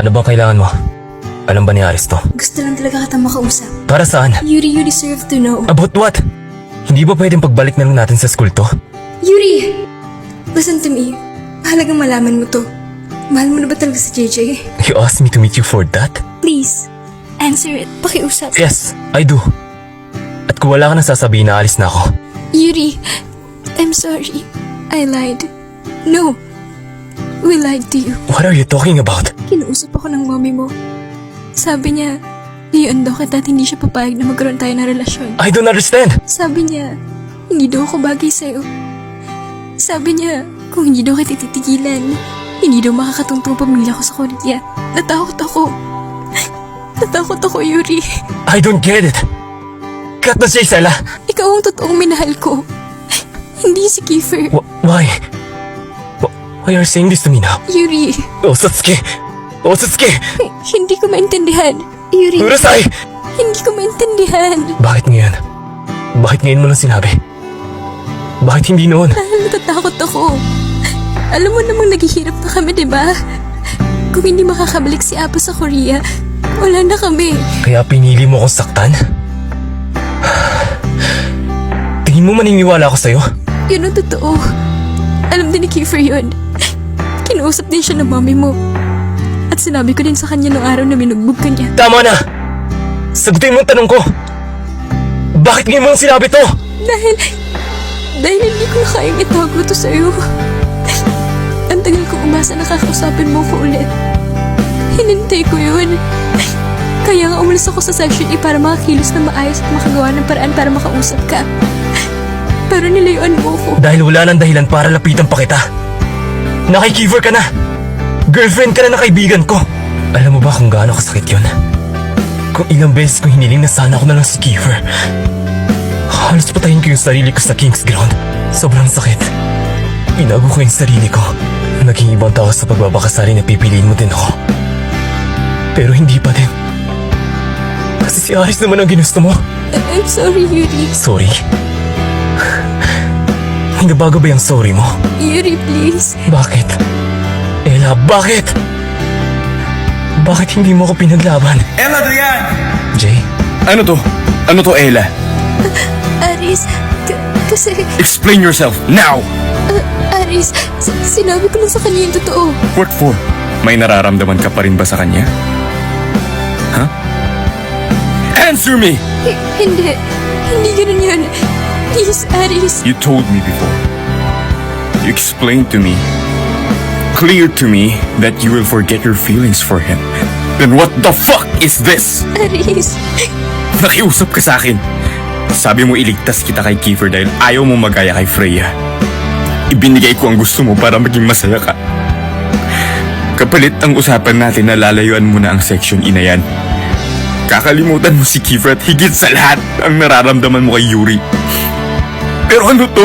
Ano bang kailangan mo? Alam ba ni Aris to? Gusto lang talaga kita makausap. Para saan? Yuri, you deserve to know. About what? Hindi ba pwedeng pagbalik na lang natin sa school to? Yuri! Listen to me. Mahalagang malaman mo to. Mahal mo na ba talaga si JJ? You asked me to meet you for that? Please, answer it. Pakiusap. Yes, I do. At kung wala ka na sasabihin na alis na ako. Yuri, I'm sorry. I lied. No. We lied to you. What are you talking about? Kinuusap ako ng mommy mo. Sabi niya, iyon daw kita at hindi siya papayag na magkaroon tayo ng relasyon. I don't understand. Sabi niya, hindi daw ako bagay sa'yo. Sabi niya, kung hindi daw kita titigilan, hindi daw makakatungtong pamilya ko sa Korea. Natakot ako. Natakot ako, Yuri. I don't get it. Cut na siya, Isela. Ikaw ang totoong minahal ko. Hindi si Kiefer. Why? Why are you saying this to me now? Yuri, Osatsuki! Osatsuki! hindi ko maintindihan. Yuri, Urasai! hindi ko maintindihan. Bakit ngayon? Bakit ngayon mo lang sinabi? Bakit hindi noon? Dahil natatakot ako. Alam mo namang naghihirap na kami, diba? Kung hindi makakabalik si Apo sa Korea, wala na kami. Kaya pinili mo akong saktan? Tingin mo maniniwala ako sa'yo? Yun ang totoo. Alam din ni Kiefer yun. Kinuusap din siya ng mommy mo. At sinabi ko din sa kanya nung araw na minugbog ka niya. Tama na! Sagutin mo ang tanong ko! Bakit ngayon mo lang sinabi to? Dahil hindi ko na kayang itago to sa'yo. Ang tagal kong umasa na kakausapin mo ko ulit. Hinintay ko yun. Kaya nga umalis ako sa Section A para makakilos na maayos at makagawa ng paraan para makausap ka. Pero nilayuan mo ko. Dahil wala nang dahilan para lapitan pa kita. Nakikiver ka na! Girlfriend ka na ng kaibigan ko! Alam mo ba kung gaano kasakit yun? Kung ilang beses ko hiniling na sana ako na lang si Kiefer. Halos patayin ko yung sarili ko sa King's Ground. Sobrang sakit. Pinago ko yung sarili ko. Naging ibang tao sa pagbabakasali na pipiliin mo din ako. Pero hindi pa din. Kasi si Aris naman ang ginusto mo. I'm sorry, Yuri. Sorry? May nabago ba yung sorry mo? Yuri, please. Bakit? Ella, bakit? Bakit hindi mo ko pinaglaban? Ella, Dayan! Jay? Ano to? Ano to, Ella? Aris, kasi... Explain yourself, now! Aris, sinabi ko lang sa kanya yung totoo. What for? May nararamdaman ka pa rin ba sa kanya? Huh? Answer me! Hindi ganun yun. Please, Aris. You told me before. You explained to me, clear to me, that you will forget your feelings for him. Then what the fuck is this? Aris. Nakiusap ka sa akin. Sabi mo iligtas kita kay Kiefer dahil ayaw mo magaya kay Freya. Ibinigay ko ang gusto mo para maging masaya ka. Kapalit ang usapan natin na lalayuan mo na ang Section E na yan. Kakalimutan mo si Kiefer at higit sa lahat ang nararamdaman mo kay Yuri. Pero ano to?